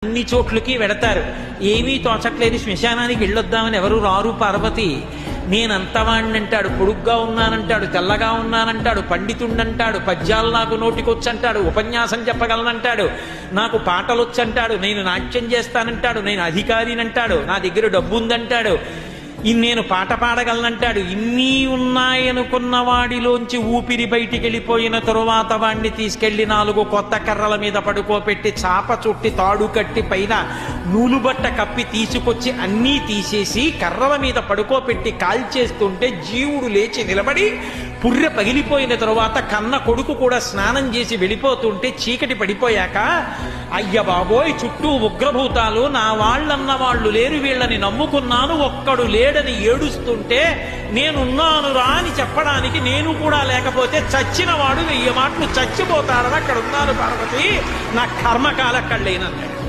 అన్ని చోట్లకి వెడతారు. ఏమీ తోచట్లేదు, శ్మశానానికి వెళ్ళొద్దామని ఎవరు రారు. పార్వతి నేనంతవాణ్ణంటాడు, పొడుగ్గా ఉన్నానంటాడు, తెల్లగా ఉన్నానంటాడు, పండితుండంటాడు, పద్యాలు నాకు నోటికొచ్చంటాడు, ఉపన్యాసం చెప్పగలనంటాడు, నాకు పాటలొచ్చంటాడు, నేను నాట్యం చేస్తానంటాడు, నేను అధికారినంటాడు, నా దగ్గర డబ్బు ఉందంటాడు, నేను పాట పాడగలనంటాడు. ఇన్ని ఉన్నాయనుకున్న వాడిలోంచి ఊపిరి బయటికి వెళ్ళిపోయిన తరువాత వాడిని తీసుకెళ్లి 4 కొత్త కర్రల మీద పడుకోపెట్టి చాప చుట్టి తాడు కట్టి పైన నూలుబట్ట కప్పి తీసుకొచ్చి అన్నీ తీసేసి కర్రల మీద పడుకోపెట్టి కాల్చేస్తుంటే జీవుడు లేచి నిలబడి పుర్రె పగిలిపోయిన తరువాత కన్న కొడుకు కూడా స్నానం చేసి వెళ్ళిపోతుంటే చీకటి పడిపోయాక అయ్య బాబోయ్ చుట్టూ ఉగ్రభూతాలు, నా వాళ్ళన్న వాళ్ళు లేరు, వీళ్ళని నమ్ముకున్నాను, ఒక్కడు లేడని ఏడుస్తుంటే నేనున్నాను రా అని చెప్పడానికి నేను కూడా లేకపోతే చచ్చిన వాడు 1000 మాటలు చచ్చిపోతాడని అక్కడ ఉన్నాను పార్వతి, నా కర్మకాల కళ్ళేనన్నాడు.